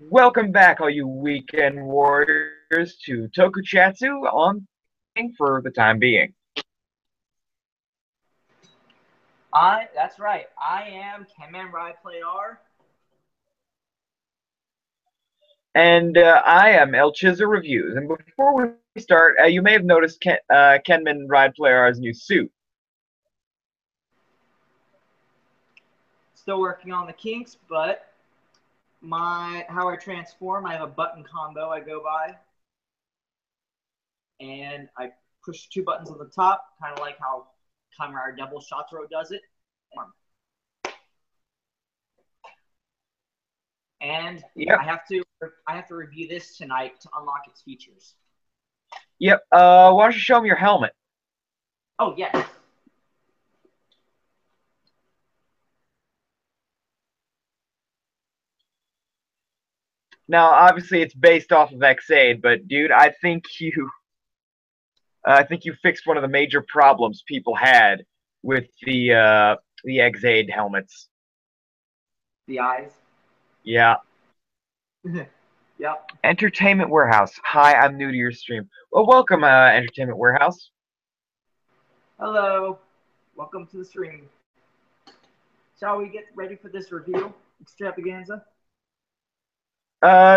Welcome back, all you weekend warriors, to TokuCHATsu on for the time being. That's right. I am Kenman RidePlayR. And I am ElChizzo Reviews. And before we start, you may have noticed Kenman RidePlayR's new suit. Still working on the kinks, but how I transform, I have a button combo I go by. And I push two buttons on the top, kind of like how Kamen Rider Double Shotaro does it. And Yep. I have to review this tonight to unlock its features. Yep. Why don't you show me your helmet? Oh, yes. Now, obviously, it's based off of Xaid, but dude, I think you fixed one of the major problems people had with the Xaid helmets. The eyes. Yeah. Yep. Entertainment Warehouse. Hi, I'm new to your stream. Well, welcome, Entertainment Warehouse. Hello. Welcome to the stream. Shall we get ready for this review extravaganza?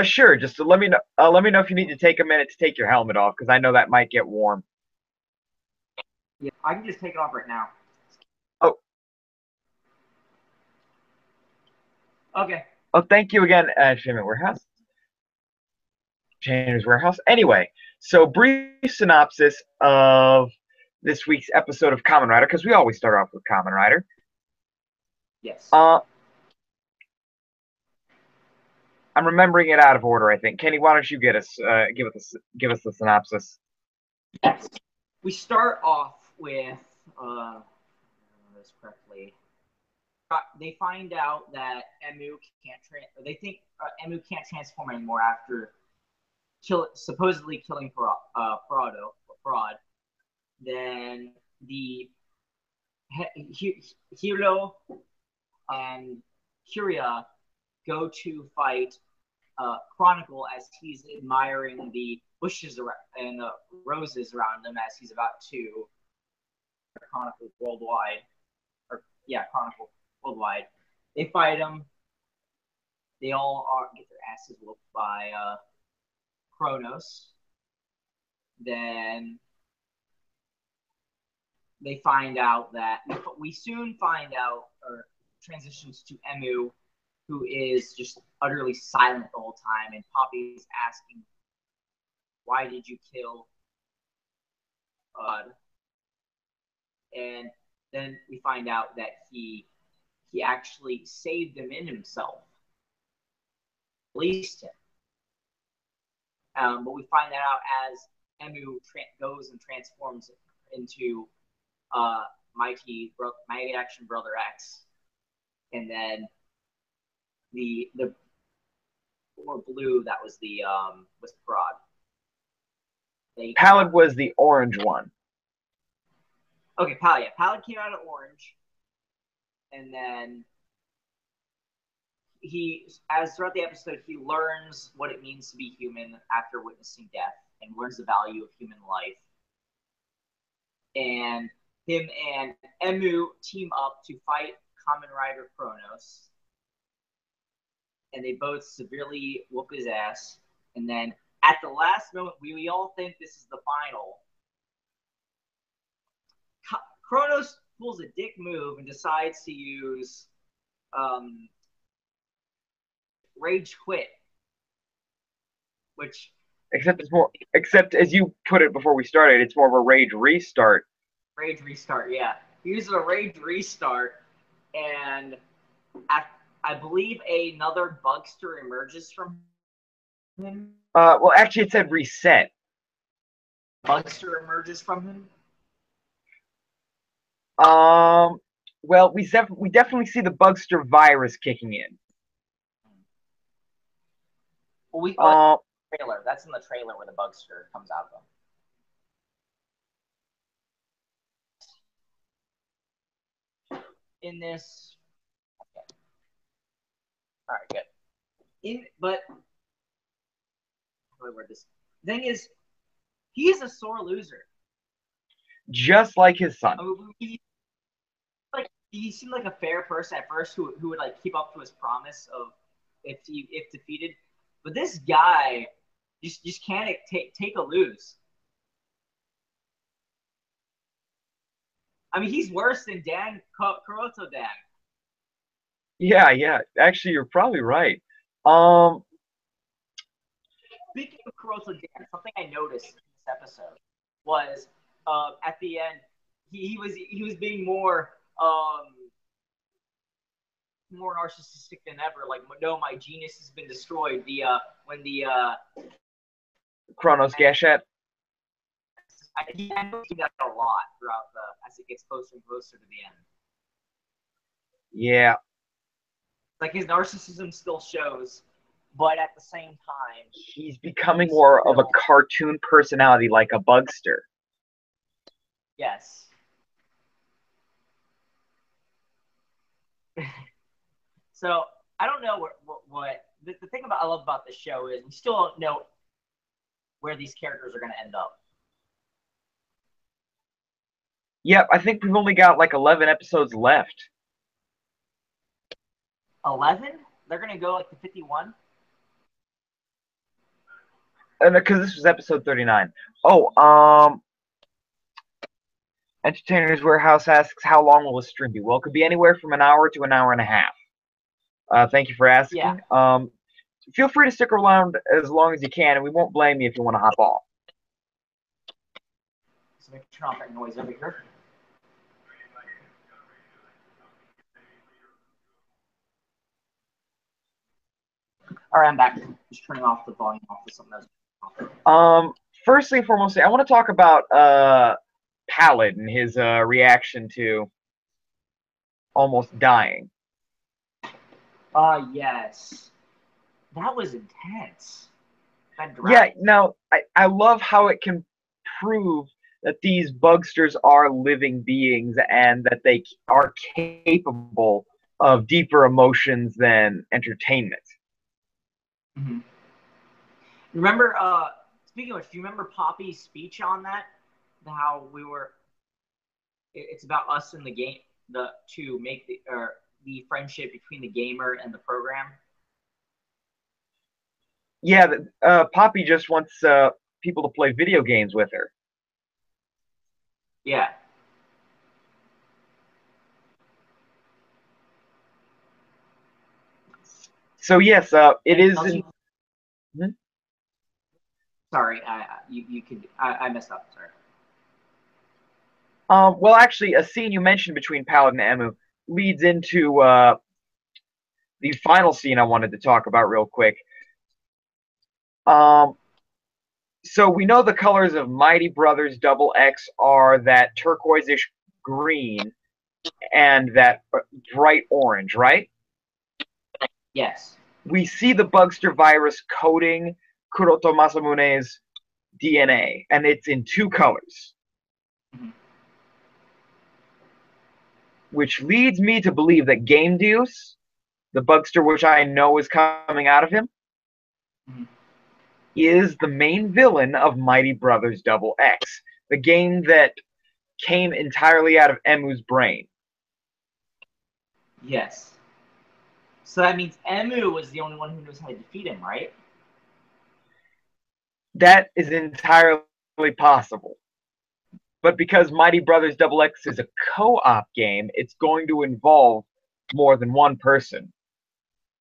Sure. Just let me know. Let me know if you need to take a minute to take your helmet off, because I know that might get warm. Yeah, I can just take it off right now. Oh. Okay. Oh, thank you again, Entertainment Warehouse. Entertainment Warehouse. Anyway, so brief synopsis of this week's episode of Kamen Rider, because we always start off with Kamen Rider. Yes. I'm remembering it out of order, I think. Kenny, why don't you give us the synopsis? Yes. We start off with, this correctly. They find out that Emu they think Emu can't transform anymore after supposedly killing Fraud. Then the Hiro and Curia go to fight Chronicle as he's admiring the bushes and the roses around him as he's about to Chronicle Worldwide. Chronicle Worldwide. They fight him. They all get their asses whooped by Kronos. Then they find out that we soon find out, or transitions to Emu, who is just utterly silent the whole time, and Poppy is asking, "Why did you kill Bud?" And then we find out that he actually saved him in himself, released him. But we find that out as Emu goes and transforms into Mighty Action Brother X, and then the or blue, that was the was Prod. Pallid was the orange one. Okay, Pallid. Yeah, Pallid came out of orange, and then as throughout the episode, he learns what it means to be human after witnessing death, and learns the value of human life. And him and Emu team up to fight Kamen Rider Kronos, and they both severely whoop his ass. And then at the last moment, we all think this is the final. Kronos pulls a dick move and decides to use Rage Quit, which except as you put it before we started, it's more of a Rage Restart. Rage Restart, yeah. He uses a Rage Restart, and I believe another Bugster emerges from him. Well, actually, it said reset. Bugster emerges from him. Well, we definitely see the Bugster virus kicking in. Well, trailer. That's in the trailer where the Bugster comes out of them. In this, okay. All right, good. But really where this thing is. He's a sore loser. Just like his son. I mean, he seemed like a fair person at first who would like keep up to his promise of if defeated, but this guy just can't take a lose. I mean, he's worse than Kuroto Dan. Yeah. Actually, you're probably right. Speaking of Kuroto Dan, something I noticed in this episode was at the end he was being more narcissistic than ever. Like, no, my genius has been destroyed. When the Chronos Gashet. I see that a lot throughout as it gets closer and closer to the end. Yeah. Like his narcissism still shows, but at the same time, he's becoming more of a cartoon personality, like a Bugster. Yes. So I don't know what the thing I love about this show is we still don't know where these characters are going to end up. Yep, I think we've only got like 11 episodes left. 11? They're going to go like to 51? Because this was episode 39. Oh, Entertainer's Warehouse asks, how long will the stream be? Well, it could be anywhere from an hour to an hour and a half. Thank you for asking. Yeah. Feel free to stick around as long as you can, and we won't blame you if you want to hop off. So let me turn off that noise over here. All right, I'm back. Just turning off the volume off to something else. Firstly and foremost, I want to talk about Pallid and his reaction to almost dying. Yes. That was intense. Yeah, now, I love how it can prove that these bugsters are living beings and that they are capable of deeper emotions than entertainment. Mm-hmm. Remember, speaking of which, do you remember Poppy's speech on that? How it's about us in the game, to make the friendship between the gamer and the program. Yeah, Poppy just wants people to play video games with her. Yeah. So yes, it is. Sorry, you could. I messed up. Sorry. Well, actually, a scene you mentioned between Pallid and Emu leads into the final scene I wanted to talk about real quick. So we know the colors of Mighty Brothers Double X are that turquoise-ish green and that bright orange, right? Yes. We see the Bugster virus coating Kuroto Masamune's DNA, and it's in two colors. Mm-hmm. Which leads me to believe that Game Deuce, the Bugster which I know is coming out of him, mm-hmm. is the main villain of Mighty Brothers Double X, the game that came entirely out of Emu's brain. Yes. So that means Emu was the only one who knows how to defeat him, right? That is entirely possible. But because Mighty Brothers Double X is a co-op game, it's going to involve more than one person.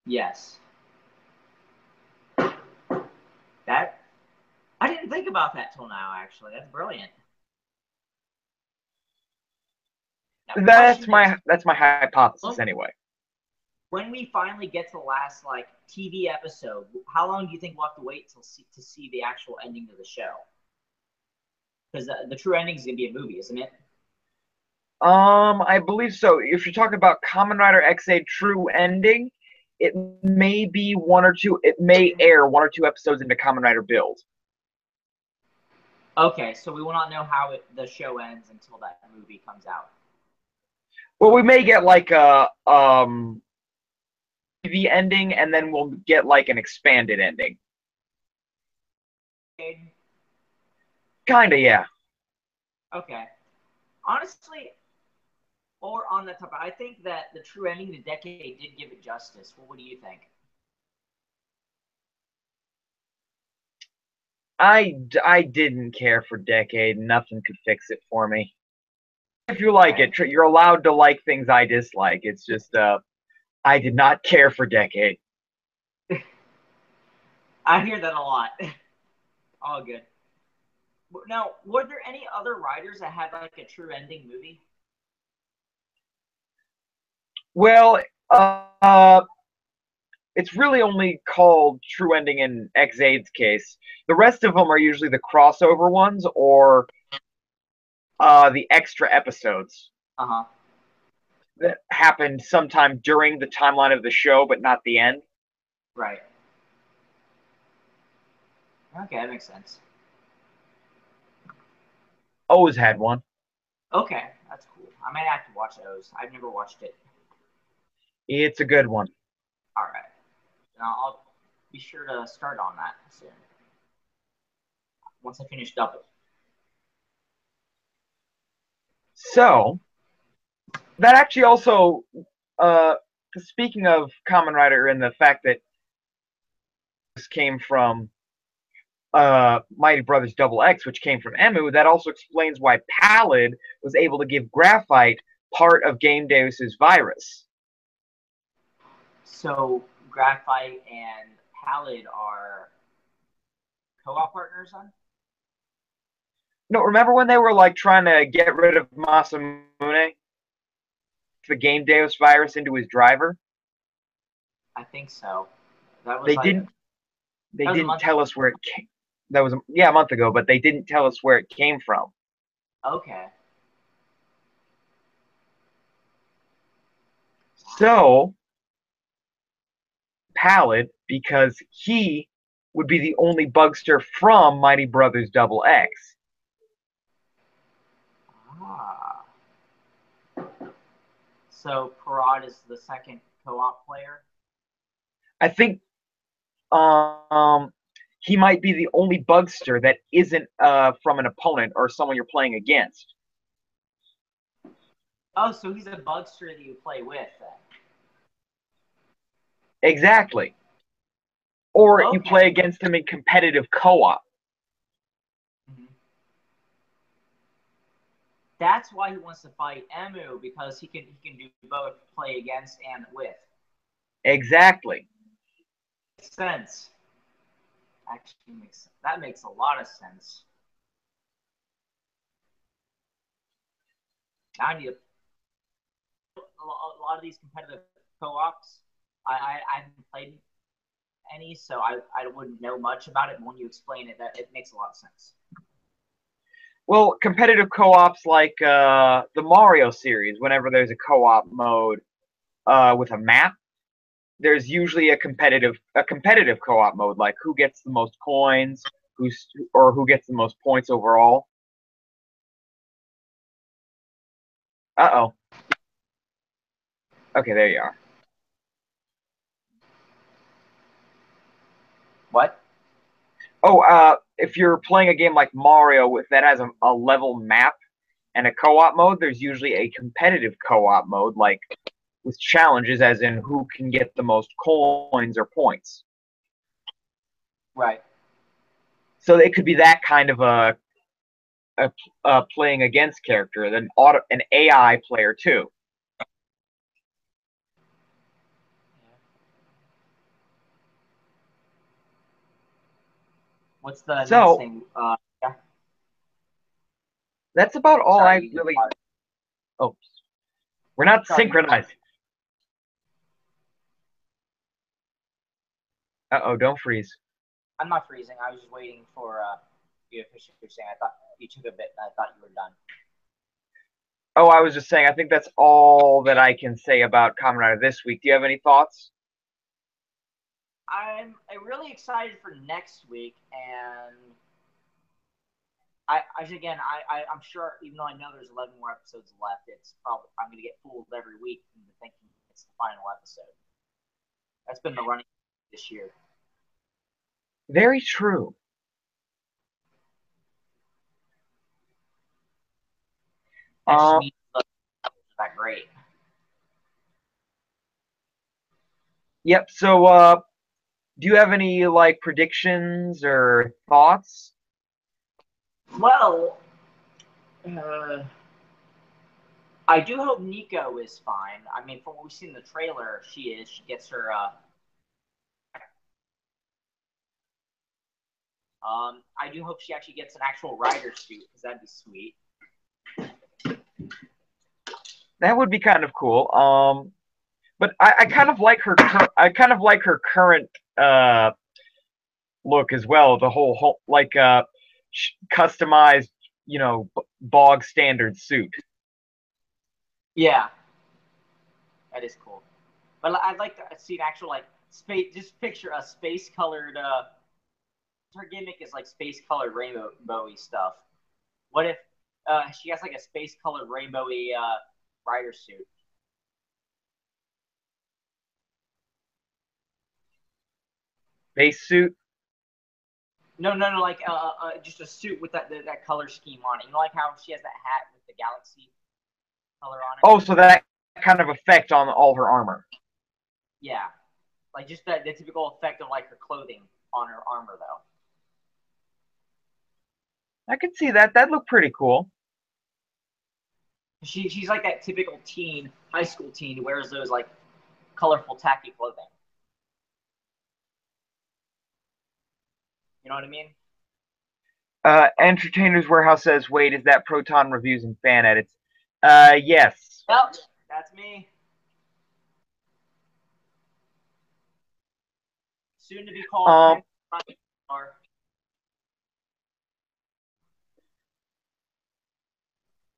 Yes. That I didn't think about that till now. Actually, that's brilliant. Now, that's my hypothesis anyway. When we finally get to the last TV episode, how long do you think we'll have to wait to see the actual ending of the show? Because the true ending is going to be a movie, isn't it? I believe so. If you're talking about Kamen Rider XA True Ending, it may be one or two. It may air one or two episodes into Kamen Rider Build. Okay, so we will not know how the show ends until that movie comes out. Well, we may get like a TV ending, and then we'll get like an expanded ending. Kinda, yeah. Okay. Honestly, or on the top, I think that the true ending of the decade did give it justice. Well, what do you think? I didn't care for Decade. Nothing could fix it for me. If you like Okay. it, you're allowed to like things I dislike. It's just, I did not care for Decade. I hear that a lot. All good. Now, were there any other writers that had like a true ending movie? Well, it's really only called True Ending in Xade's case. The rest of them are usually the crossover ones or the extra episodes Uh huh. that happened sometime during the timeline of the show, but not the end. Right. Okay, that makes sense. Always had one. Okay, that's cool. I might have to watch those. I've never watched it. It's a good one. All right. Now I'll be sure to start on that soon. Once I finish Double. So that actually also, uh, speaking of Kamen Rider and the fact that this came from Mighty Brothers Double X, which came from Emu, that also explains why Pallid was able to give Graphite part of Game Deus's virus. So Graphite and Pallid are co-op partners on? No, remember when they were like trying to get rid of Masamune, the Game Deus virus into his driver? I think so. That was They like didn't. They that was a didn't month tell ago. us where it came. That was a month ago, but they didn't tell us where it came from. Okay. Wow. So Pallid, because he would be the only bugster from Mighty Brothers Double X. Ah. So Parad is the second co-op player. I think he might be the only bugster that isn't from an opponent or someone you're playing against. Oh, so he's a bugster that you play with then. Exactly. Or you play Okay. against him in competitive co-op. Mhm. That's why he wants to fight Emu because he can do both play against and with. Exactly. Makes sense. Actually makes a lot of sense. Now I need a lot of these competitive co-ops. I haven't played any, so I wouldn't know much about it. But when you explain it, that it makes a lot of sense. Well, competitive co-ops like the Mario series, whenever there's a co-op mode with a map, there's usually a competitive co-op mode, like who gets the most coins, who gets the most points overall. Uh-oh. Okay, there you are. What? Oh, if you're playing a game like Mario that has a level map and a co-op mode, there's usually a competitive co-op mode, like with challenges, as in who can get the most coins or points. Right. So it could be that kind of a playing against character, an AI player too. What's the next So thing? Yeah. that's about all Sorry, I you really. Oh, we're no, not sorry, you go. synchronized. Uh-oh, don't freeze. I'm not freezing. I was just waiting for you to finish what you're saying. I thought you took a bit, and I thought you were done. Oh, I was just saying, I think that's all that I can say about Kamen Rider this week. Do you have any thoughts? I'm really excited for next week, and I'm sure, even though I know there's 11 more episodes left, it's probably I'm gonna get fooled every week into thinking it's the final episode. That's been the running this year. Very true. that just Um, means the that great. yep. So, do you have any like predictions or thoughts? Well, I do hope Nico is fine. I mean, from what we've seen in the trailer, she is. She gets her. I do hope she actually gets an actual rider suit because that'd be sweet. That would be kind of cool. But I kind of like her. I kind of like her current look as well. The whole like customized, bog standard suit. Yeah, that is cool. But I'd like to see an actual like space. Just picture a space colored. Her gimmick is like space colored rainbowy stuff. What if she has like a space colored rainbowy rider suit? Base suit. No, like just a suit with that color scheme on it. You know, like how she has that hat with the galaxy color on it. Oh, so that kind of effect on all her armor. Yeah, like just the typical effect of like her clothing on her armor, though. I could see that. That'd look pretty cool. She's like that typical teen, high school teen who wears those like colorful, tacky clothing. You know what I mean? Entertainers Warehouse says, "Wait, is that Proton reviews and fan edits?" Yes. Yep, that's me. Soon to be called Kenman.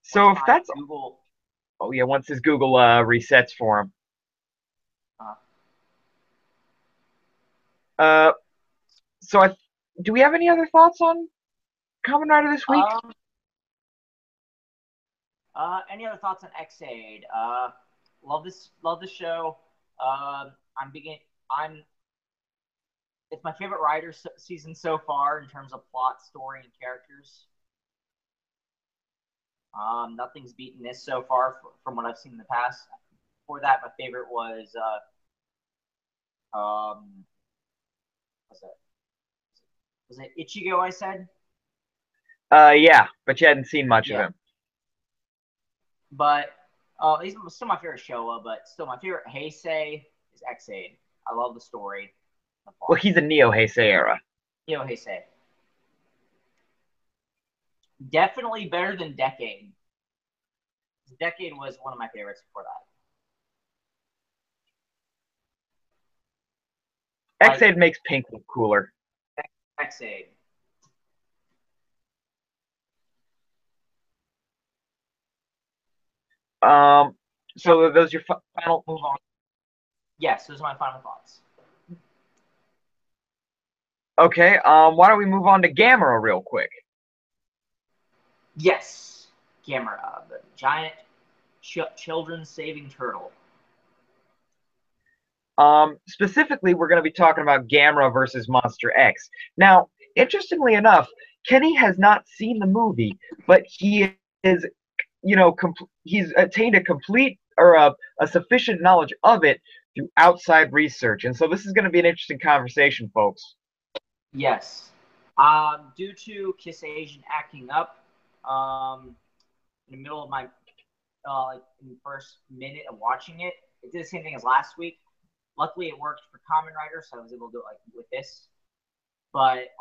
So if that's Google. Oh yeah, once his Google resets for him. Uh, So do we have any other thoughts on Kamen Rider this week? Any other thoughts on X-Aid? Love the show. It's my favorite Rider season so far in terms of plot, story, and characters. Nothing's beaten this so far from what I've seen in the past. Before that, my favorite was what's it? Was it Ichigo? I said. Yeah, but you hadn't seen much of him. But he's still my favorite Showa, but still my favorite Heisei is X-Aid. I love the story. Well, he's a Neo Heisei era. Neo Heisei. Definitely better than Decade. Decade was one of my favorites before that. X-Aid makes Pink look cooler. X-Aid. So those are your final. Move on. Yes, those are my final thoughts. Okay. Why don't we move on to Gamera real quick? Yes, Gamera, the giant children-saving turtle. Specifically, we're going to be talking about Gamera versus Monster X. Now, interestingly enough, Kenny has not seen the movie, but he is, he's attained a complete or a sufficient knowledge of it through outside research. And so this is going to be an interesting conversation, folks. Yes. Due to Kiss Asian acting up, in the middle of my in the first minute of watching it, it did the same thing as last week. Luckily, it worked for Kamen Rider, so I was able to do it like with this. But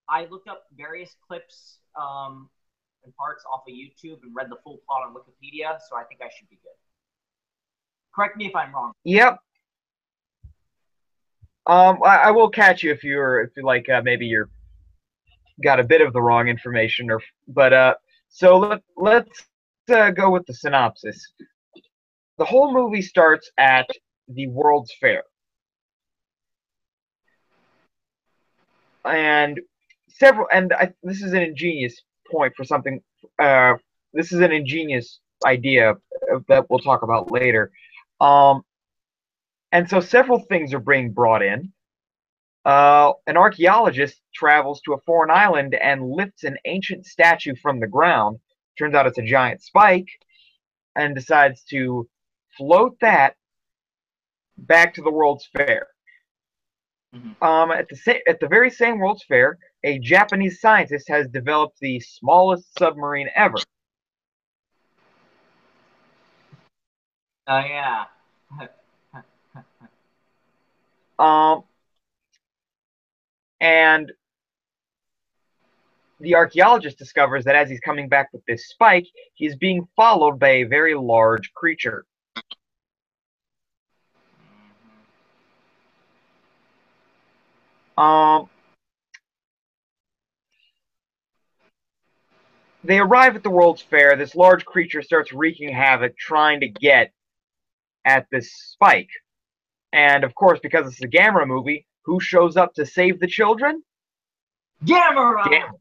I looked up various clips and parts off of YouTube and read the full plot on Wikipedia, so I think I should be good. Correct me if I'm wrong. Yep. I will catch you if you're like maybe you're got a bit of the wrong information, so let's go with the synopsis. The whole movie starts at the World's Fair, and this is an ingenious point for something. This is an ingenious idea that we'll talk about later. And so several things are being brought in. An archaeologist travels to a foreign island and lifts an ancient statue from the ground Turns out it's a giant spike, and decides to float that back to the World's Fair. At the very same World's Fair, a Japanese scientist has developed the smallest submarine ever. Oh yeah. And the archaeologist discovers that as he's coming back with this spike, he's being followed by a very large creature. They arrive at the World's Fair. This large creature starts wreaking havoc, trying to get at this spike. And of course, because it's a Gamera movie, who shows up to save the children? Gamera!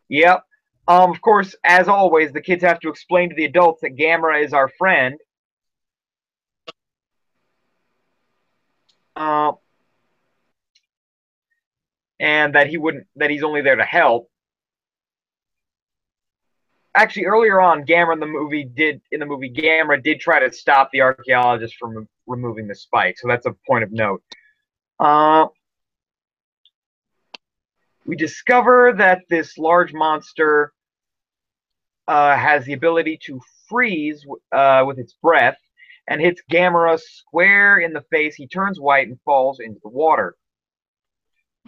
Yep. Of course, as always, the kids have to explain to the adults that Gamera is our friend. And that he's only there to help. Actually, earlier on, Gamera in the movie Gamera did try to stop the archaeologist from removing the spike, so that's a point of note. We discover that this large monster has the ability to freeze with its breath, and hits Gamera square in the face. He turns white and falls into the water.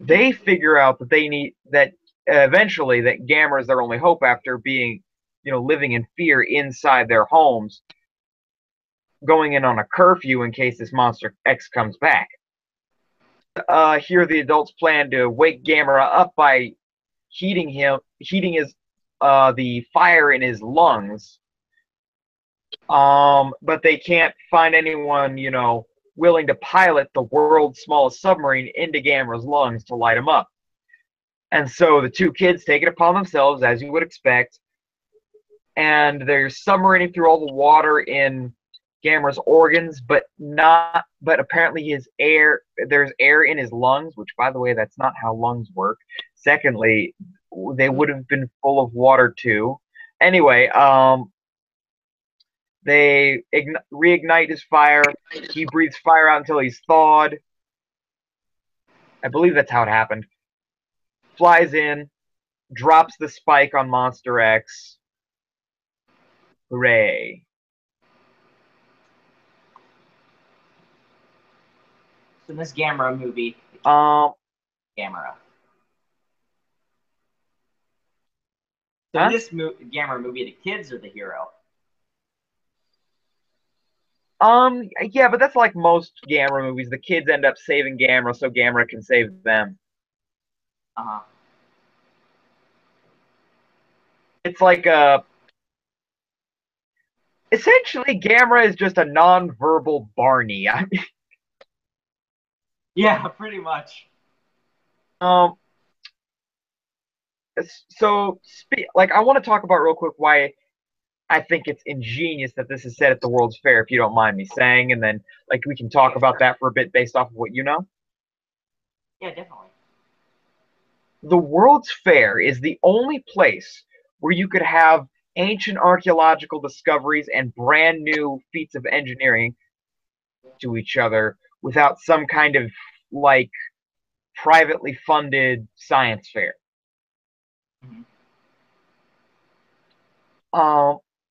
They figure out that eventually that Gamera is their only hope after being, living in fear inside their homes, going in on a curfew in case this Monster X comes back. Here the adults plan to wake Gamera up by heating the fire in his lungs. But they can't find anyone, willing to pilot the world's smallest submarine into Gamera's lungs to light him up. And so the two kids take it upon themselves, as you would expect, and they're submarining through all the water in Gamera's organs, but apparently there's air in his lungs, which, by the way, that's not how lungs work. Secondly, they would have been full of water too. Anyway, they reignite his fire. He breathes fire out until he's thawed. I believe that's how it happened. Flies in, drops the spike on Monster X. Hooray. So in this Gamera movie, Gamera. So in this Gamera movie, the kids are the hero. Yeah, but that's like most Gamera movies. The kids end up saving Gamera so Gamera can save them. It's like essentially Gamera is just a non-verbal Barney. I mean, yeah, pretty much. So I want to talk about real quick why I think it's ingenious that this is set at the World's Fair, if you don't mind me saying, and then we can talk about that for a bit based off of what you know. Yeah, definitely. The World's Fair is the only place where you could have ancient archaeological discoveries and brand new feats of engineering to each other without some kind of privately funded science fair.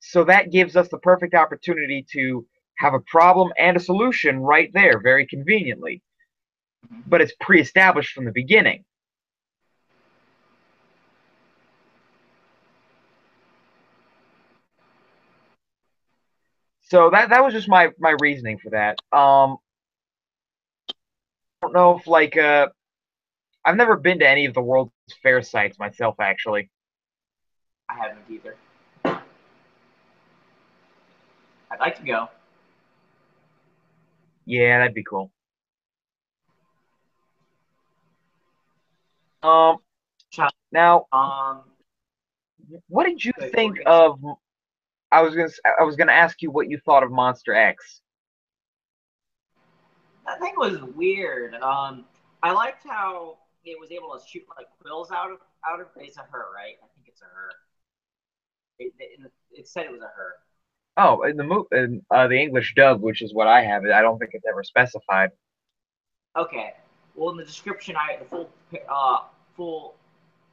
So that gives us the perfect opportunity to have a problem and a solution right there, very conveniently. But it's pre-established from the beginning. So that was just my reasoning for that. I don't know if I've never been to any of the World's Fair sites myself, actually. I haven't either. I'd like to go. Yeah, that'd be cool. Now, what did you think of? I was gonna ask you what you thought of Monster X. That thing was weird. I liked how it was able to shoot quills out of it's a her, right? I think it's a her. It said it was a her. Oh, in the English dub, which is what I have, I don't think it's ever specified. Okay. Well, in the description, the full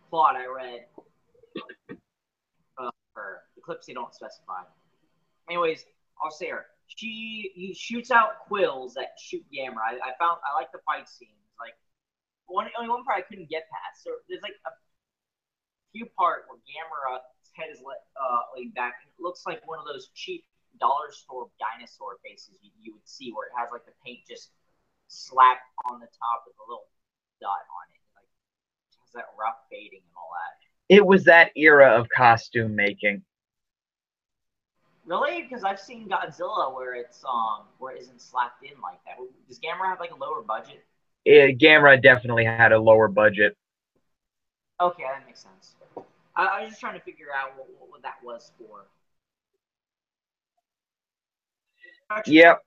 plot I read, her. The clips they don't specify. Anyways, I'll say her. He shoots out quills that shoot Gamera. I like the fight scenes. Like only one part I couldn't get past. So there's like a few part where Gamera's head is laid back, and it looks like one of those cheap dollar store dinosaur faces you would see, where it has like the paint just slapped on the top with a little dot on it. Like it has that rough fading and all that. It was that era of costume making. Really? Because I've seen Godzilla where it isn't slapped in like that. Does Gamera have like a lower budget? Gamera definitely had a lower budget. Okay, that makes sense. I was just trying to figure out what that was for. Yep.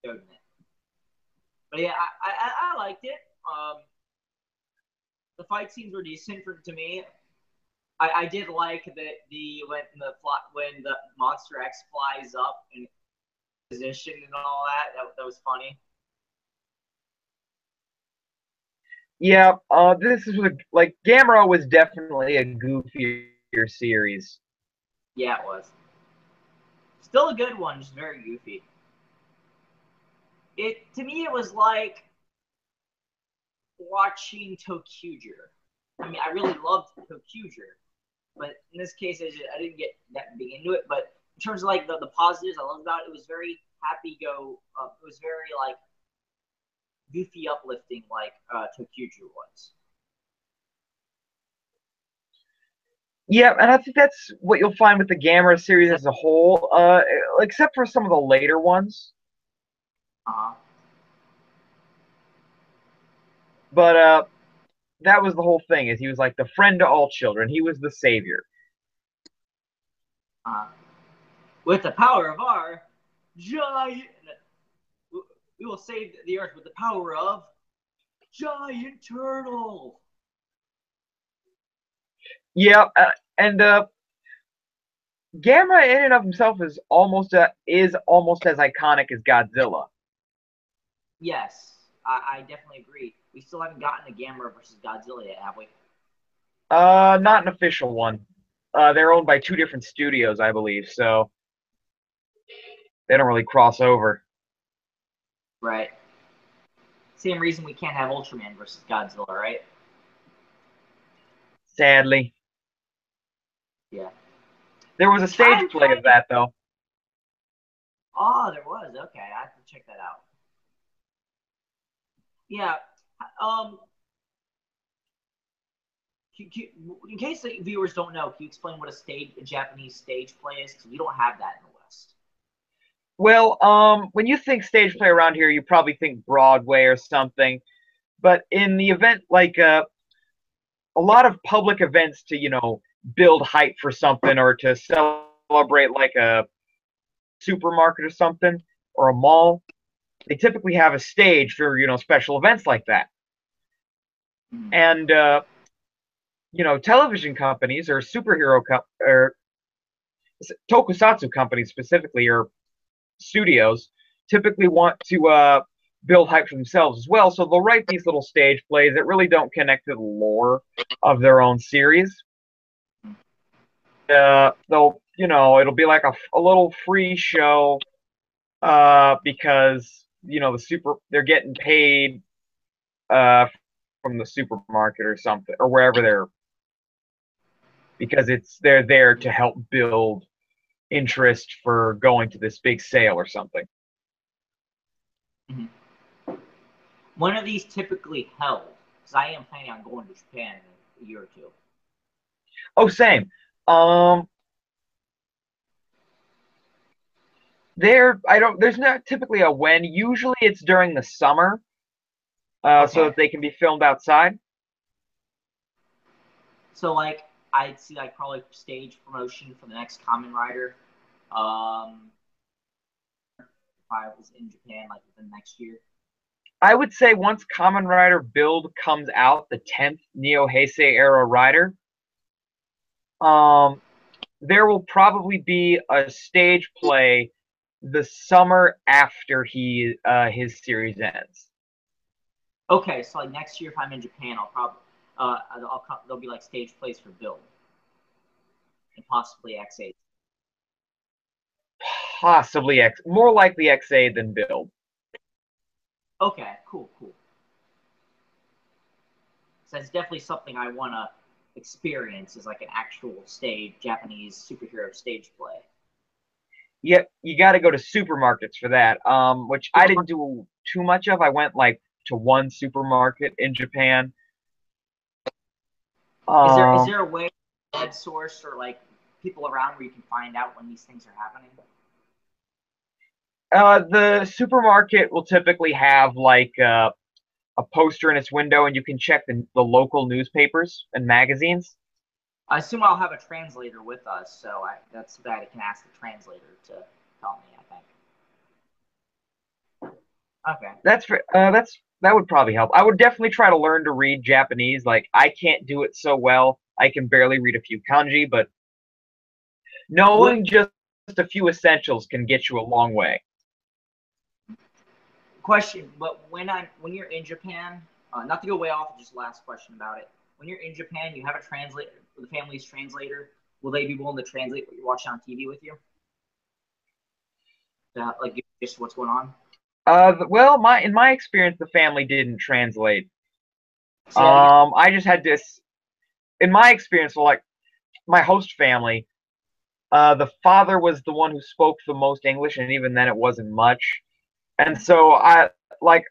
But yeah, I liked it. The fight scenes were decent to me. I did like that when the Monster X flies up and position and all that. That was funny. Yeah, this is like Gamera was definitely a goofier series. Yeah, it was. Still a good one, just very goofy. To me, it was like watching TokuCHATsu. I mean, I really loved TokuCHATsu, but in this case, I didn't get that big into it. But in terms of like the positives I loved about it, it was very happy go. It was very like goofy, uplifting, like TokuCHATsu was. Yeah, and I think that's what you'll find with the Gamera series as a whole, except for some of the later ones. Uh-huh. But that was the whole thing. Is he was like the friend to all children. He was the savior. With the power of our giant, we will save the earth with the power of giant turtle. Yeah, and Gamera in and of himself is almost as iconic as Godzilla. Yes, I definitely agree. We still haven't gotten a Gamera versus Godzilla yet, have we? Not an official one. They're owned by two different studios, I believe, so they don't really cross over. Right. Same reason we can't have Ultraman versus Godzilla, right? Sadly. Yeah. There was a stage play of that, though. Oh, there was. Okay, I have to check that out. Yeah. In case the viewers don't know, can you explain what a Japanese stage play is? Because we don't have that in the West. Well, when you think stage play around here, you probably think Broadway or something. But in the event, like a lot of public events to build hype for something or to celebrate like a supermarket or something or a mall, they typically have a stage for special events like that. And television companies or or tokusatsu companies specifically, or studios, typically want to build hype for themselves as well. So they'll write these little stage plays that really don't connect to the lore of their own series. It'll be like a little free show because they're getting paid from the supermarket or something, or wherever because they're there to help build interest for going to this big sale or something. Mm-hmm. When are these typically held? Because I am planning on going to Japan in a year or two. Oh, same. There's not typically a when. Usually it's during the summer, Okay. so that they can be filmed outside. So like I'd see like probably stage promotion for the next Kamen Rider. If I was in Japan like within the next year. I would say once Kamen Rider Build comes out, the 10th Neo Heisei era Rider, there will probably be a stage play the summer after his series ends. Okay, so like next year, if I'm in Japan, I'll probably there'll be like stage plays for Build and possibly X8. Possibly more likely XA than Build. Okay, cool, cool. So that's definitely something I want to experience is like an actual stage Japanese superhero stage play. Yep, you got to go to supermarkets for that. Which I didn't do too much of. I went like to one supermarket in Japan. Is there a way, web source or like people around where you can find out when these things are happening? The supermarket will typically have like a poster in its window, and you can check the local newspapers and magazines. I assume I'll have a translator with us, so that's that I can ask the translator to tell me. I think. Okay. That would probably help. I would definitely try to learn to read Japanese. Like I can't do it so well. I can barely read a few kanji, but What knowing just a few essentials can get you a long way. question? But when you're in Japan, not to go way off, just last question about it. When you're in Japan, you have a translator, the family's translator. Will they be willing to translate what you're watching on TV with you? Like just what's going on? Well, in my experience, the family didn't translate. Say that again. I just had this. In my experience, well, like my host family, the father was the one who spoke the most English, and even then, it wasn't much. And so I like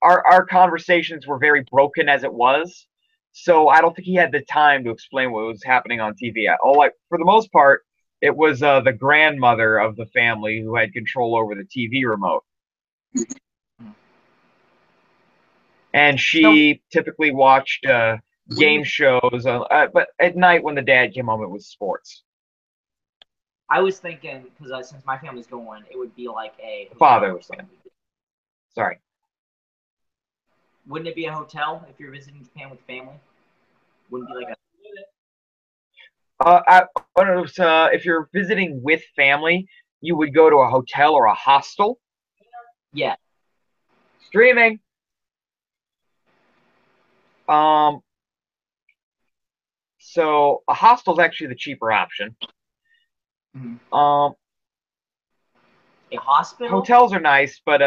our conversations were very broken as it was. So I don't think he had the time to explain what was happening on TV. Oh, like for the most part, it was the grandmother of the family who had control over the TV remote, and So she typically watched when game you, shows. But at night when the dad came home, it was sports. I was thinking because since my family's going, it would be like a hotel Father, or something. sorry. Wouldn't it be a hotel if you're visiting Japan with family? Wouldn't it be like a I don't know if you're visiting with family, you would go to a hotel or a hostel. yeah? Streaming. Um, so a hostel is actually the cheaper option. Mhm. Um, A hospital? hotels are nice, but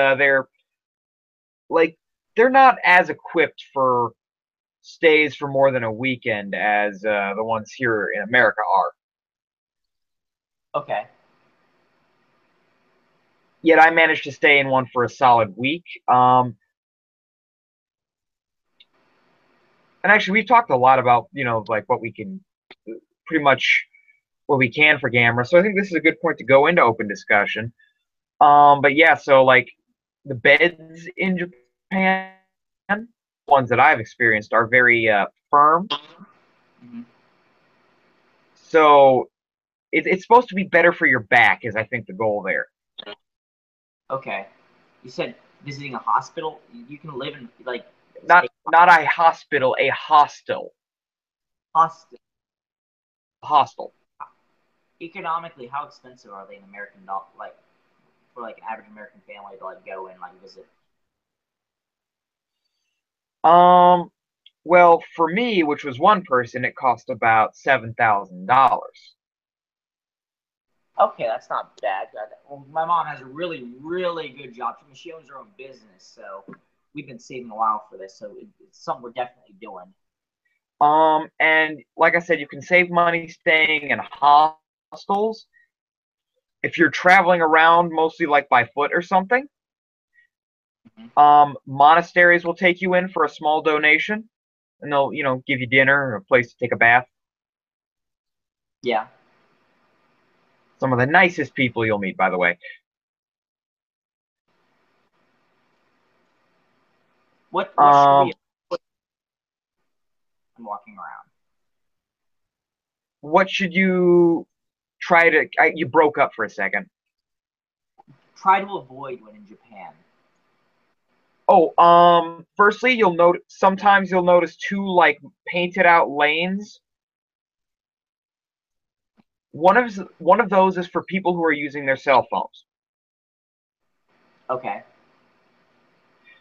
like they're not as equipped for stays for more than a weekend as the ones here in America are. Okay. Yet I managed to stay in one for a solid week. And actually, we've talked a lot about like what we can, pretty much what we can for Gamera. So I think this is a good point to go into open discussion. But yeah, so like the beds in Japan, ones that I've experienced, are very firm. Mhm. So it's supposed to be better for your back, is I think the goal there. Okay. You said visiting a hospital. You can live in like Not stay not a hospital, a hostel. hostel. Hostel. Economically, how expensive are they in American dollar? Like for like an average American family to like go and like visit. Um, well, for me, which was one person, it cost about $7,000. Okay, that's not bad. Well, my mom has a really, really good job. She owns her own business, so we've been saving a while for this. So it's something we're definitely doing. And like I said, you can save money staying in hostels if you're traveling around mostly like by foot or something. Mhm. Monasteries will take you in for a small donation, and they'll give you dinner or a place to take a bath. Yeah. Some of the nicest people you'll meet, by the way. What should Um, we? I'm walking around. what should you try to? You broke up for a second. Try to avoid when in Japan. Oh, firstly, sometimes you'll notice two like painted out lanes. One of those is for people who are using their cell phones. Okay.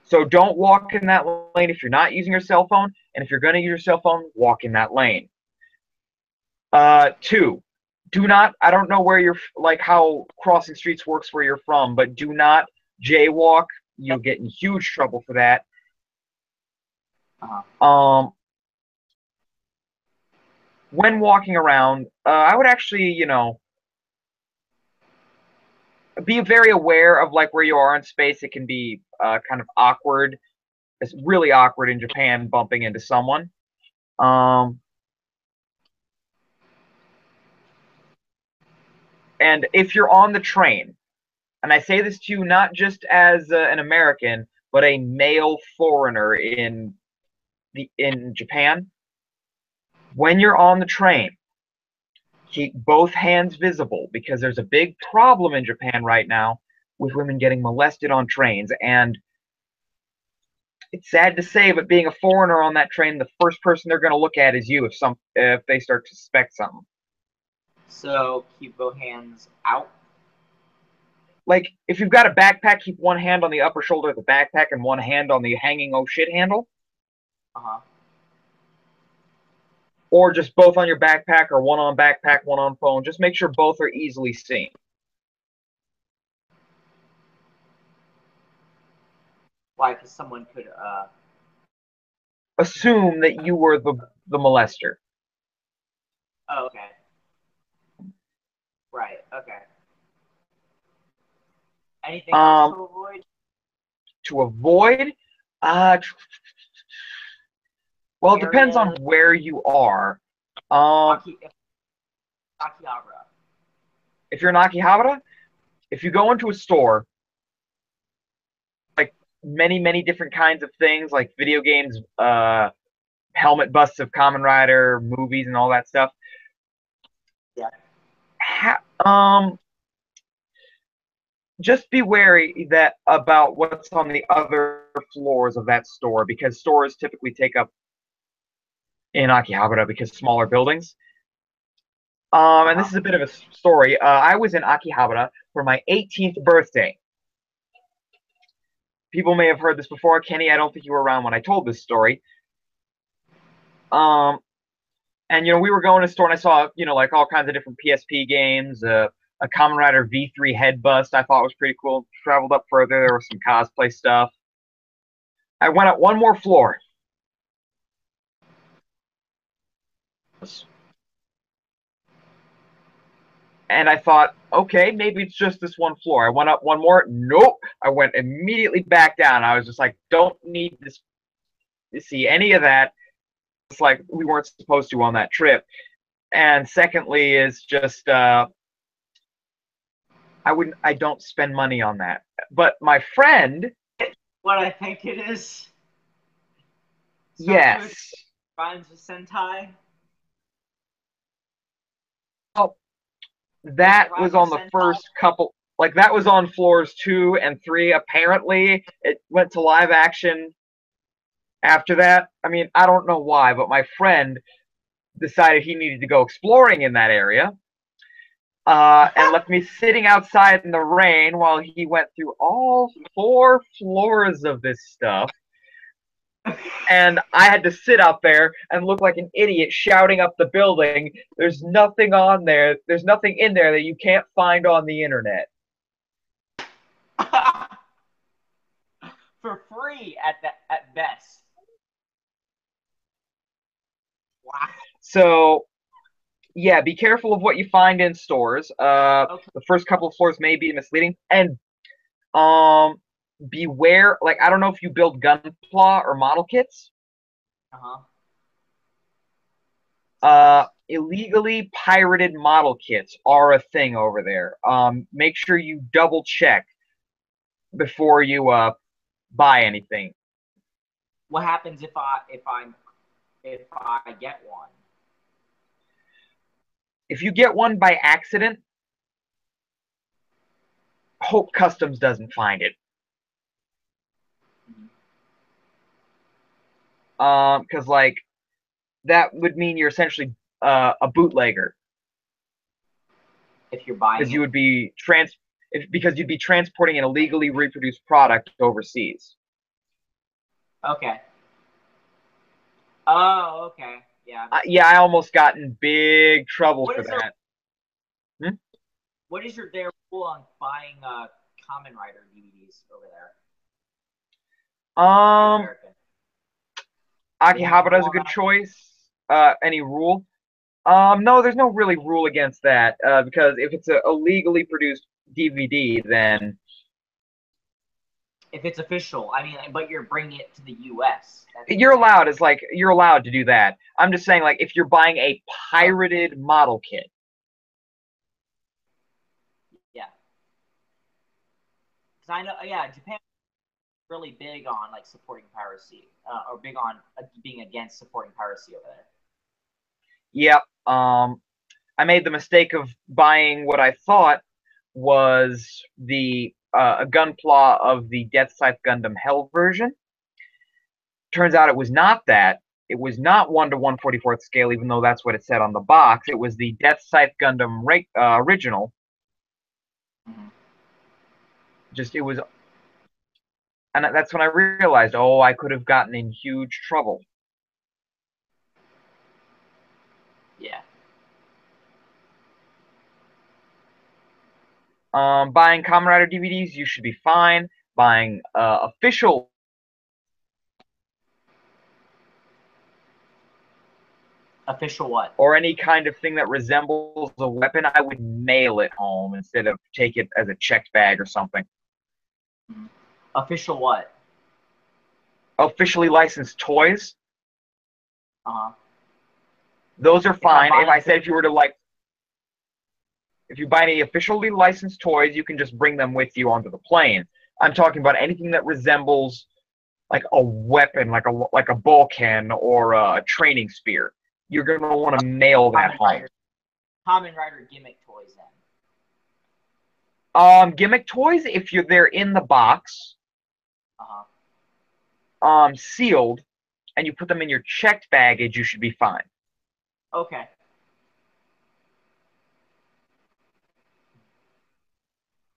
So don't walk in that lane if you're not using your cell phone, and if you're going to use your cell phone, walk in that lane. Two, do not. I don't know where you're like how crossing streets works where you're from, but do not jaywalk. You'll get in huge trouble for that. When walking around, I would actually, be very aware of like where you are in space. It can be kind of awkward. It's really awkward in Japan bumping into someone. And if you're on the train, and I say this to you not just as an American, but a male foreigner in Japan, when you're on the train, keep both hands visible because there's a big problem in Japan right now with women getting molested on trains. And it's sad to say, but being a foreigner on that train, the first person they're going to look at is you if they start to suspect something. So keep both hands out. Like if you've got a backpack, keep one hand on the upper shoulder of the backpack and one hand on the hanging oh shit handle. Or just both on your backpack, or one on backpack, one on phone. Just make sure both are easily seen. Why? Because someone could assume that you were the molester. Oh, okay. Right. Okay. Anything else to avoid? To avoid, well, it depends on where you are. Akihabara. If you're in Akihabara, if you go into a store, like many different kinds of things, like video games, helmet busts of Kamen Rider, movies, and all that stuff. Yeah. Just be wary about what's on the other floors of that store, because stores typically take up in Akihabara because smaller buildings. And this is a bit of a story. I was in Akihabara for my 18th birthday. People may have heard this before. Kenny, I don't think you were around when I told this story. And we were going to a store and I saw, like all kinds of different PSP games, a Kamen Rider V3 head bust I thought was pretty cool. Traveled up further, there was some cosplay stuff. I went up one more floor. And I thought, okay, maybe it's just this one floor. I went up one more. Nope. I went immediately back down. I was just like, don't need to see any of that. It's like we weren't supposed to on that trip. And secondly is just I don't spend money on that. But my friend, what I think it is. Yes. Rhymes with Sentai. Oh, that was on the first couple. Like that was on floors 2 and 3. Apparently, it went to live action after that. I mean, I don't know why, but my friend decided he needed to go exploring in that area. And left me sitting outside in the rain while he went through all 4 floors of this stuff. And I had to sit out there and look like an idiot shouting up the building. There's nothing on there. There's nothing in there that you can't find on the internet. For free at best. Wow. So, yeah, be careful of what you find in stores. Okay. The first couple of floors may be misleading. And beware, like, I don't know if you build gunpla or model kits. Illegally pirated model kits are a thing over there. Make sure you double check before you buy anything. What happens if I get one? If you get one by accident, hope Customs doesn't find it. Because like that would mean you're essentially a bootlegger. if you're buying because it. you would be because you'd be transporting an illegally reproduced product overseas. Okay. Oh, okay. Yeah. Yeah, I almost got in big trouble What for is their that. Hmm? What is their rule on buying Kamen Rider DVDs over there? You're Um, American. Do they have any Akihabara rule is a on good that? choice. Any rule? No, there's no really rule against that because if it's a illegally produced DVD, then If it's official, I mean, but you're bringing it to the U.S. That's you're different. allowed. It's like you're allowed to do that. I'm just saying, like, if you're buying a Oh, pirated model kit, yeah. Because I know, yeah, Japan is really big on like supporting piracy, or big on being against supporting piracy over there. yep. I made the mistake of buying what I thought was the a gunpla of the Death Scythe Gundam Hell version. Turns out it was not that. It was not 1 to 1/44th scale, even though that's what it said on the box. It was the Death Scythe Gundam original. Mm-hmm. Just it was, and that's when I realized, oh, I could have gotten in huge trouble. Yeah. Buying Kamen Rider DVDs, you should be fine. Buying official Official what? or any kind of thing that resembles a weapon, I would mail it home instead of take it as a checked bag or something. Mm-hmm. Official what? Officially licensed toys, Uh-huh. those are If I'm fine. If buying I said if you were to like, if you buy any officially licensed toys, you can just bring them with you onto the plane. I'm talking about anything that resembles like a weapon, like a Vulcan or a training spear. You're gonna want to mail that Kamen home. Rider, Kamen Rider gimmick toys then. Gimmick toys, if they're in the box, Uh-huh. sealed, and you put them in your checked baggage, you should be fine. Okay.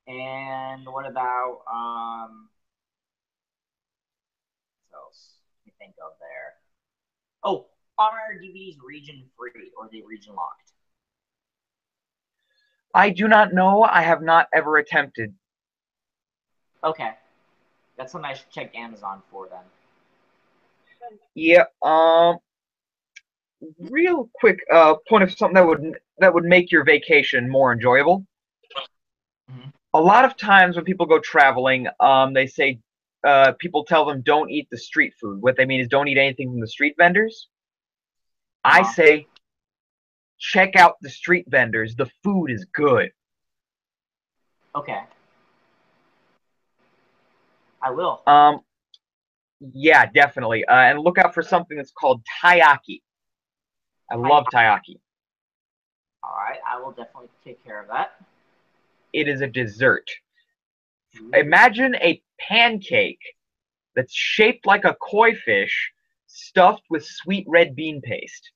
And what about what else can you think of there? Oh, are DVDs region free or are they region locked? I do not know. I have not ever attempted. Okay. That's something I should check Amazon for then. Yeah. Real quick point of something that would make your vacation more enjoyable. Mm-hmm. A lot of times when people go traveling, they say people tell them don't eat the street food. What they mean is don't eat anything from the street vendors. I Uh-huh. say check out the street vendors. The food is good. Okay. I will. Um, yeah, definitely. And look out for something that's called taiyaki. I Hi. love taiyaki. All right. I will definitely take care of that. It is a dessert. Ooh. Imagine a pancake that's shaped like a koi fish, stuffed with sweet red bean paste.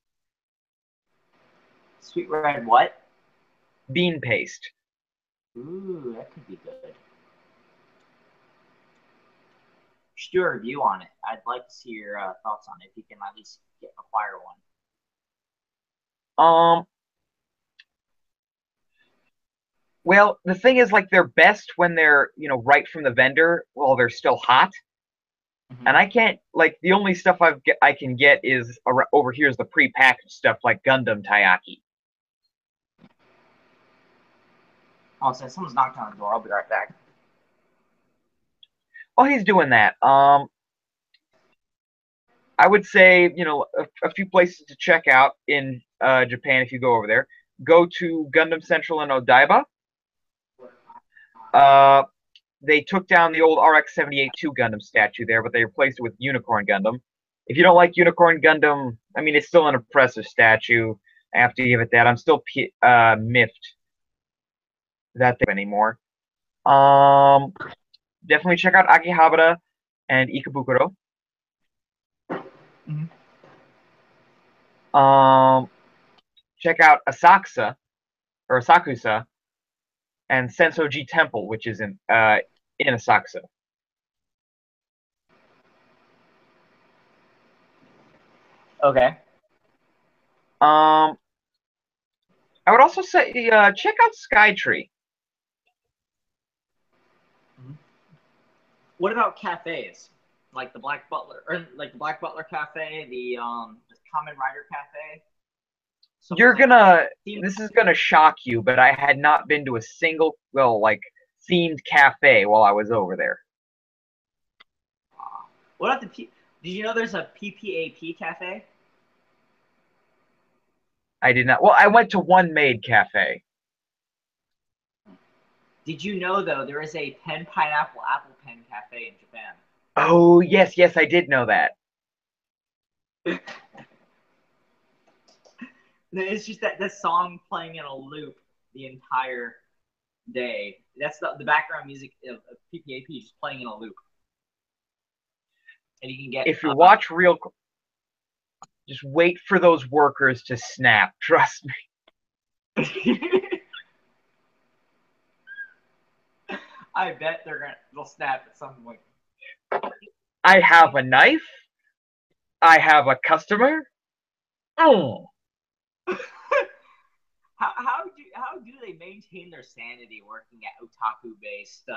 Sweet red what? Bean paste. Ooh, that could be good. Should do a review on it. I'd like to see your thoughts on it. If you can at least acquire one. Um, well, the thing is, like, they're best when they're, right from the vendor while they're still hot. Mm-hmm. And I can't, like, the only stuff I can get is over here is the pre-packaged stuff like Gundam taiyaki. Oh, since someone's knocking on the door, I'll be right back. While he's doing that, I would say, a few places to check out in Japan if you go over there. Go to Gundam Central in Odaiba. Uh, they took down the old RX-78-2 Gundam statue there, but they replaced it with Unicorn Gundam. If you don't like Unicorn Gundam, I mean, it's still an impressive statue. I have to give it that. I'm still miffed that they anymore. Definitely check out Akihabara and Ikebukuro. Mm-hmm. Check out Asakusa or Asakusa. and Sensoji Temple, which is in Asakusa. Okay. Um, I would also say check out Skytree. What about cafes? Like the Black Butler, or like the Black Butler Cafe, the Common Rider Cafe. You're gonna. This is gonna shock you, but I had not been to a single like themed cafe while I was over there. What about the? Did you know there's a PPAP cafe? I did not. Well, I went to One Maid Cafe. Did you know though there is a pen pineapple apple pen cafe in Japan? Oh yes, yes, I did know that. It's just that song playing in a loop the entire day. That's the background music of PPAP just playing in a loop. And you can get if you watch real, just wait for those workers to snap. Trust me. I bet they'll snap at some point. I have a knife. I have a customer. Oh. How do they maintain their sanity working at otaku based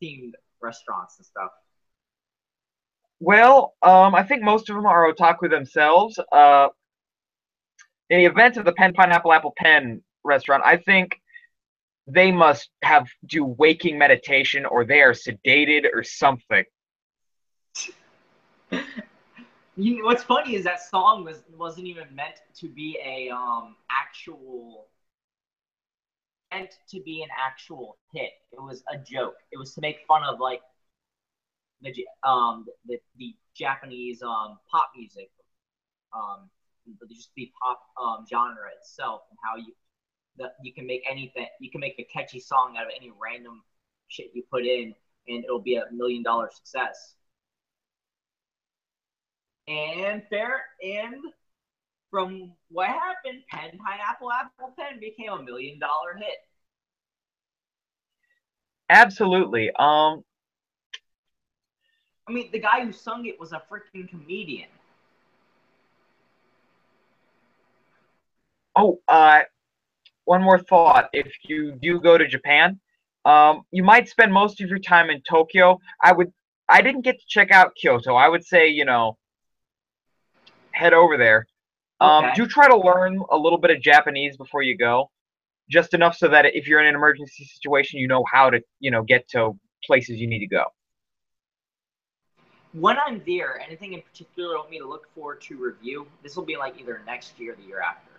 themed restaurants and stuff? Well, I think most of them are otaku themselves. In the event of the Pen Pineapple Apple Pen restaurant, I think they must do waking meditation, or they are sedated or something. What's funny is that song wasn't even meant to be an actual hit. It was a joke. It was to make fun of like the Japanese pop music, just the pop genre itself, and how you can make anything. You can make a catchy song out of any random shit you put in, and it'll be $1 million success. And from what happened, Pen Pineapple Apple Pen became $1 million hit. Absolutely. I mean, the guy who sung it was a freaking comedian. Oh, one more thought. If you do go to Japan, you might spend most of your time in Tokyo. I didn't get to check out Kyoto. I would say, head over there. Okay. Do try to learn a little bit of Japanese before you go, just enough so that if you're in an emergency situation, you know how to, get to places you need to go. When I'm there, anything in particular you want me to look forward to review? This will be like either next year or the year after.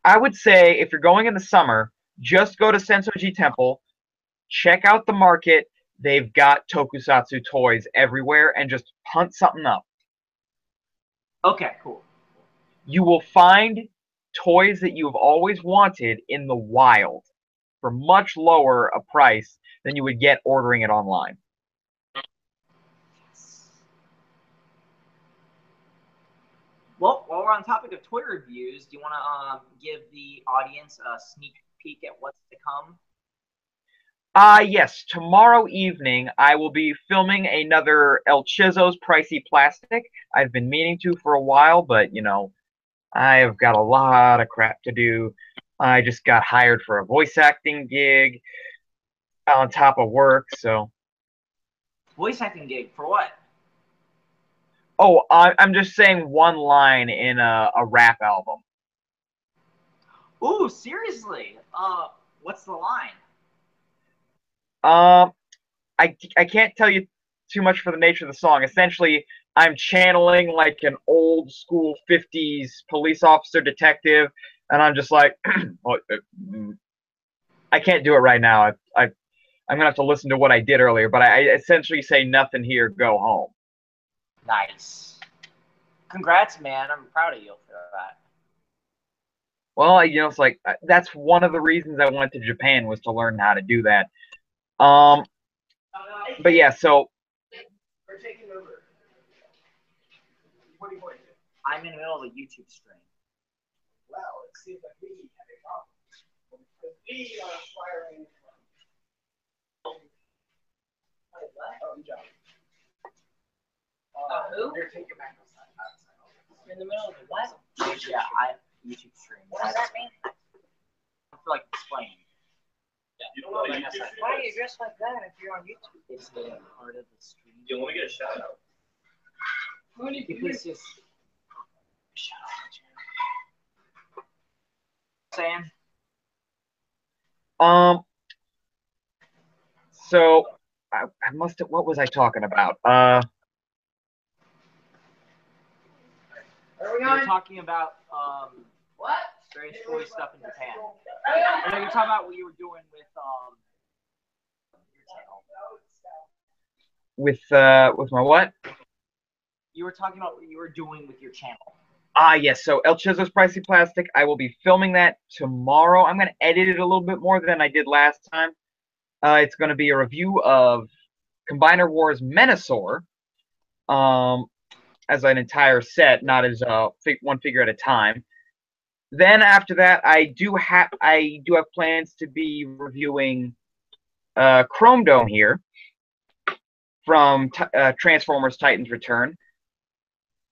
I would say if you're going in the summer, just go to Sensoji Temple, check out the market. They've got TokuCHATsu toys everywhere, and just hunt something up. Okay, cool. You will find toys that you've always wanted in the wild for much lower a price than you would get ordering it online. Well, while we're on the topic of Twitter reviews, do you want to give the audience a sneak peek at what's to come? Yes. Tomorrow evening, I will be filming another ElChizzo's Pricey Plastic. I've been meaning to for a while, but, I have got a lot of crap to do. I just got hired for a voice acting gig on top of work, so. Voice acting gig for what? Oh, I'm just saying one line in a rap album. Ooh, seriously? What's the line? I can't tell you too much for the nature of the song. Essentially, I'm channeling like an old school 50s police officer detective, and I'm just like, I can't do it right now. I'm gonna have to listen to what I did earlier, but I essentially say nothing here, go home. Nice. Congrats, man. I'm proud of you for that. Well, it's like that's one of the reasons I went to Japan, was to learn how to do that. But yeah, so We're taking over. What do you want to do? I'm in the middle of a YouTube stream. Well, let's see if we have a problem. Who? You're in the middle of the what? Yeah, YouTube stream. What does that mean? I feel like explaining. Yeah. You don't know YouTube. Why are you dressed like that if you're on YouTube? It's a part of the stream. You want to get a shout out? Who do you please just shout out? Sam. So I must have. What was I talking about? We're talking about what? Various toy stuff in Japan. And you're talking about what you were doing with your channel. With my what? You were talking about what you were doing with your channel. Yes. So ElChizzo's Pricey Plastic. I will be filming that tomorrow. I'm going to edit it a little bit more than I did last time. It's going to be a review of Combiner Wars Menasor. As an entire set, not as one figure at a time. Then after that, I do have plans to be reviewing Chrome Dome here from Transformers Titans Return.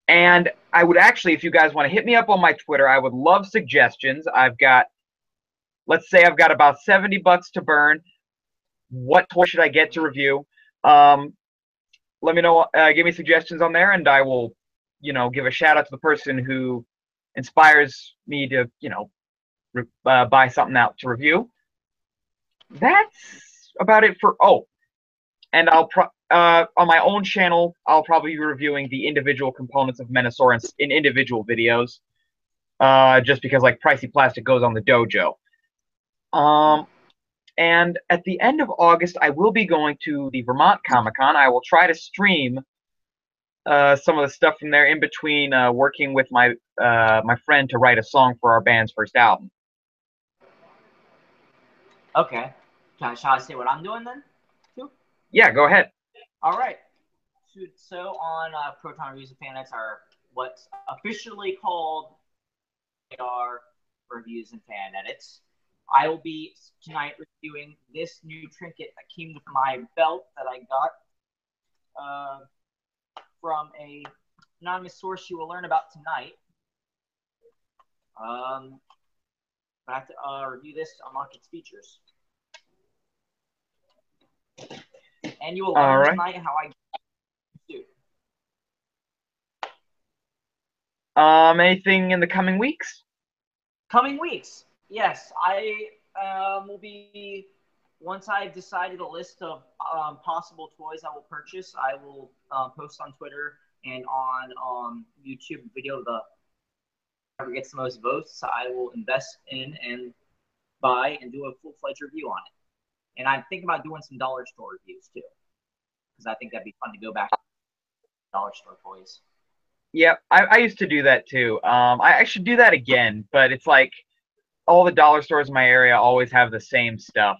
And I would actually, if you guys want to hit me up on my Twitter, I would love suggestions. Let's say I've got about $70 to burn. What toy should I get to review? Let me know, give me suggestions on there, and I will, give a shout out to the person who inspires me to, buy something out to review. That's about it for, and on my own channel, I'll probably be reviewing the individual components of Menasor in individual videos, just because, like, Pricey Plastic goes on the dojo. And at the end of August, I will be going to the Vermont Comic-Con. I will try to stream some of the stuff from there in between working with my friend to write a song for our band's first album. Okay. Shall I say what I'm doing then, too? Yeah, go ahead. All right. So on Proton Reviews and Fan Edits are what's officially called Reviews and Fan Edits. I will be tonight reviewing this new trinket that came with my belt that I got from a anonymous source you will learn about tonight. I have to review this to unlock its features. And you will learn tonight how I do. Anything in the coming weeks? Coming weeks. Yes, I will be, once I've decided a list of possible toys I will purchase, I will post on Twitter and on YouTube video whoever gets the most votes, I will invest in and buy and do a full-fledged review on it. And I'm thinking about doing some dollar store reviews too, because I think that'd be fun to go back to dollar store toys. Yeah, I used to do that too. I should do that again, but it's like, all the dollar stores in my area always have the same stuff.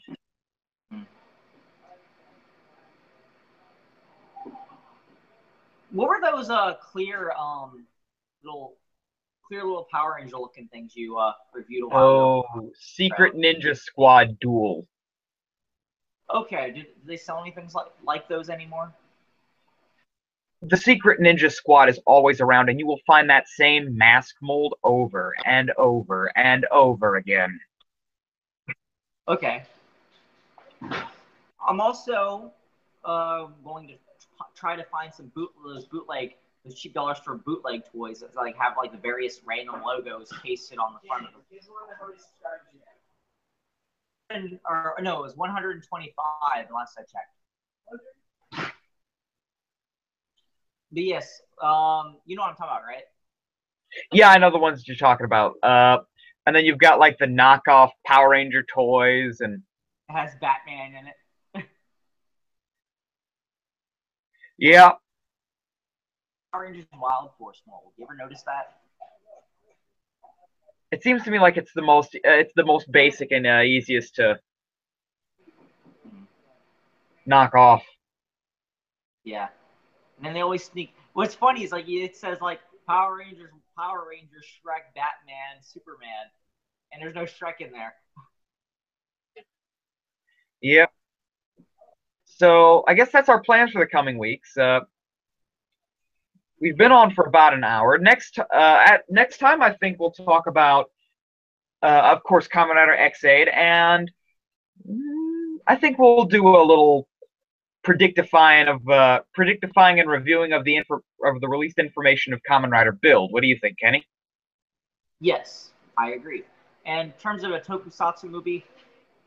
What were those clear little Power Ranger looking things you reviewed a while ago? Secret Ninja Squad Duel. Okay, do they sell any things like those anymore? The Secret Ninja Squad is always around, and you will find that same mask mold over and over and over again. Okay. I'm also going to try to find some those cheap dollar store bootleg toys that have the various random logos pasted on the front of them. No, it was 125 the last I checked. But yes, you know what I'm talking about, right? Yeah, I know the ones you're talking about. And then you've got like the knockoff Power Ranger toys, and it has Batman in it. Yeah. Power Rangers Wild Force mold. You ever notice that? It seems to me like it's the most basic and easiest to knock off. Yeah. And then they always sneak. What's funny is it says Power Rangers, Shrek, Batman, Superman, and there's no Shrek in there. Yep. So I guess that's our plans for the coming weeks. We've been on for about an hour. Next time, I think we'll talk about, of course, Kamen Rider X8, and I think we'll do a little predictifying and reviewing of the released information of Kamen Rider Build. What do you think, Kenny? Yes, I agree. And in terms of a tokusatsu movie,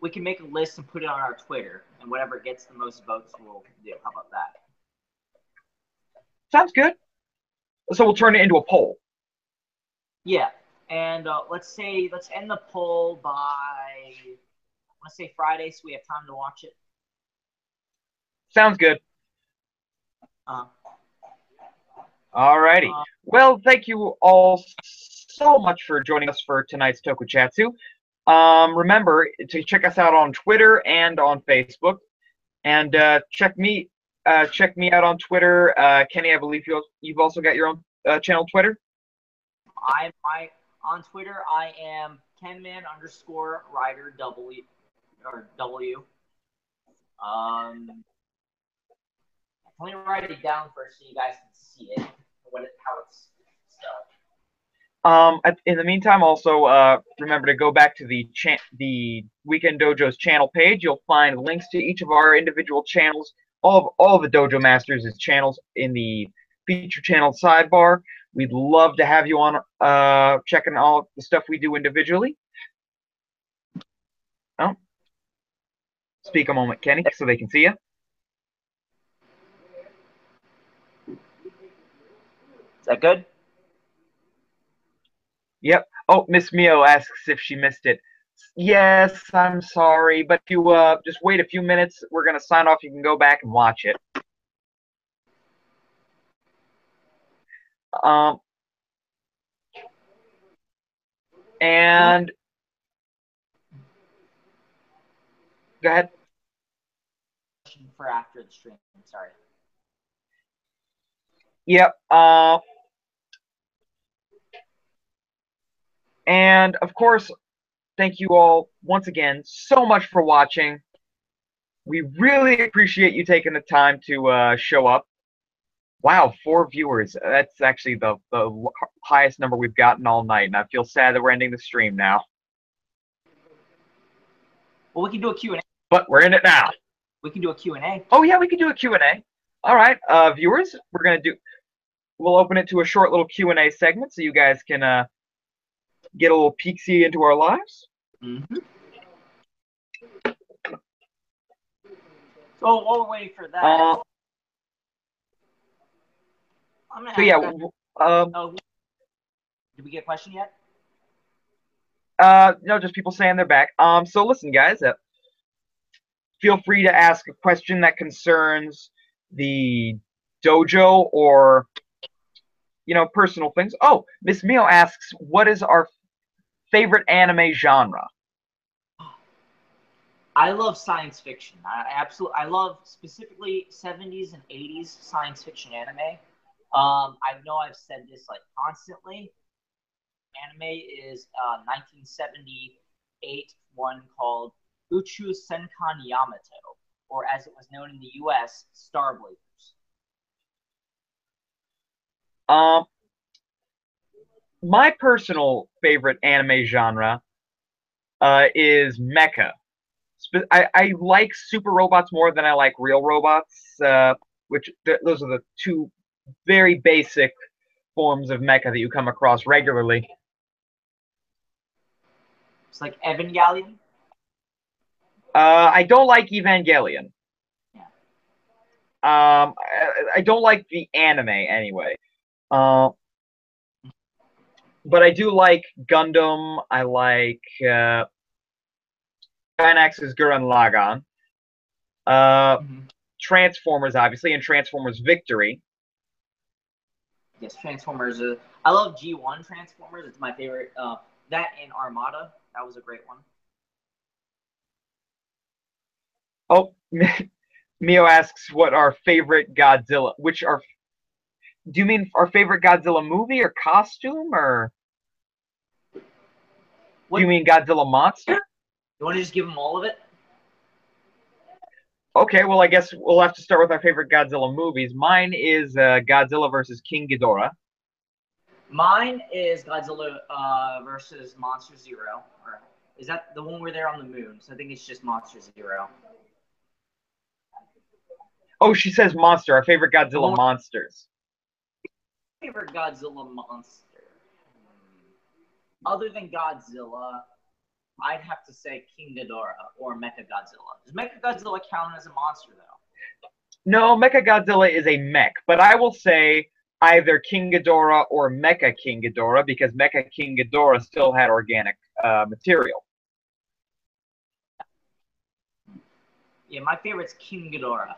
we can make a list and put it on our Twitter, and whatever gets the most votes, we'll do. How about that? Sounds good. So we'll turn it into a poll. Yeah, and let's end the poll by, I want to say Friday, so we have time to watch it. Sounds good. Uh-huh. Alrighty. Well, thank you all so much for joining us for tonight's TokuCHATsu. Remember to check us out on Twitter and on Facebook, and check me out on Twitter. Kenny, I believe you've also got your own channel Twitter. On Twitter, I am Kenman_Rider W. Let me write it down first so you guys can see it, how it's spelled. In the meantime, also remember to go back to the Weekend Dojo's channel page. You'll find links to each of our individual channels, all of the Dojo Masters' channels in the feature channel sidebar. We'd love to have you on checking all the stuff we do individually. Oh, speak a moment, Kenny, so they can see you. Is that good? Yep. Oh, Miss Mio asks if she missed it. Yes, I'm sorry, but if you just wait a few minutes, we're gonna sign off. You can go back and watch it. And go ahead. For after the stream. Sorry. Yep. And of course, thank you all once again so much for watching. We really appreciate you taking the time to show up. Wow, 4 viewers. That's actually the highest number we've gotten all night, and I feel sad that we're ending the stream now. Well, we can do a Q&A. But we're in it now. We can do a Q&A. Oh, yeah, we can do a Q&A. All right, viewers, we'll open it to a short little Q&A segment so you guys can get a little peek-see into our lives. Mm-hmm. So while we're waiting for that, so yeah, did we get a question yet? No, just people saying they're back. So listen, guys, feel free to ask a question that concerns the dojo or, personal things. Oh, Miss Mio asks, what is our favorite anime genre? I love science fiction. I love specifically 70s and 80s science fiction anime. I know I've said this constantly. Anime is 1978 one called Uchu Senkan Yamato, or as it was known in the U.S., Star Blazers. My personal favorite anime genre is mecha. I like super robots more than I like real robots, those are the two very basic forms of mecha that you come across regularly. It's like Evangelion? I don't like Evangelion. Yeah. I don't like the anime anyway. But I do like Gundam. I like Gainax's Gurren Lagann. Transformers, obviously, and Transformers Victory. Yes, Transformers. I love G1 Transformers. It's my favorite. That and Armada. That was a great one. Oh, Mio asks what our favorite Godzilla. Do you mean our favorite Godzilla movie or costume, or do you mean Godzilla monster? You want to just give them all of it? Okay, well, I guess we'll have to start with our favorite Godzilla movies. Mine is Godzilla versus King Ghidorah. Mine is Godzilla versus Monster Zero. Or is that the one where they're on the moon? So I think it's just Monster Zero. Oh, she says monster. Our favorite The Godzilla one monsters. favorite Godzilla monster. Other than Godzilla, I'd have to say King Ghidorah or Mecha Godzilla. Does Mecha Godzilla count as a monster though? No, Mechagodzilla is a mech, but I will say either King Ghidorah or Mecha King Ghidorah because Mecha King Ghidorah still had organic material. Yeah, my favorite's King Ghidorah.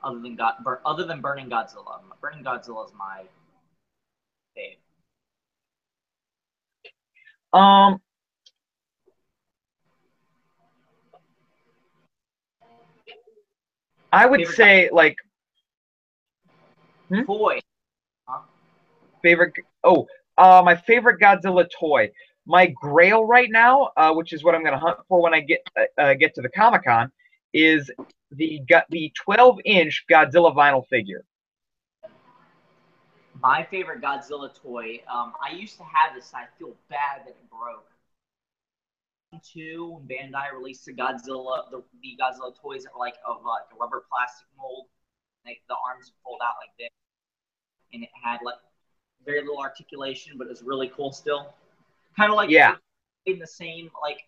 Other than Burning Godzilla, Burning Godzilla is my fave. Um, I would Favorite say like toy, huh? favorite. Oh, my favorite Godzilla toy. My Grail right now, which is what I'm going to hunt for when I get to the Comic-Con, is the 12-inch Godzilla vinyl figure. My favorite Godzilla toy. I used to have this. And I feel bad that it broke. When Bandai released the Godzilla toys that were like of like a rubber plastic mold, like the arms fold out like this, and it had like very little articulation, but it was really cool still. Kind of like Yeah, in the same like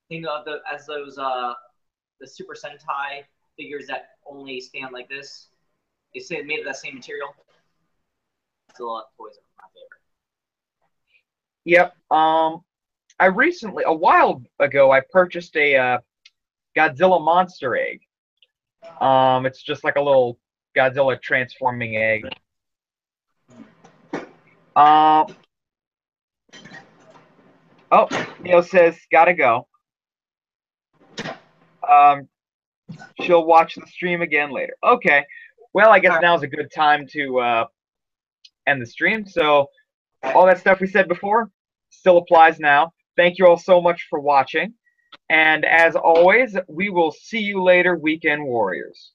thing of as those the Super Sentai figures that only stand like this. They say made of that same material. Godzilla toys are my favorite. yep. I recently, a while ago, I purchased a Godzilla monster egg. It's just like a little Godzilla transforming egg. Uh, oh, Neil says gotta go. Um, she'll watch the stream again later. Okay. Well, I guess now's a good time to end the stream. So all that stuff we said before still applies now. Thank you all so much for watching. And as always, we will see you later, Weekend Warriors.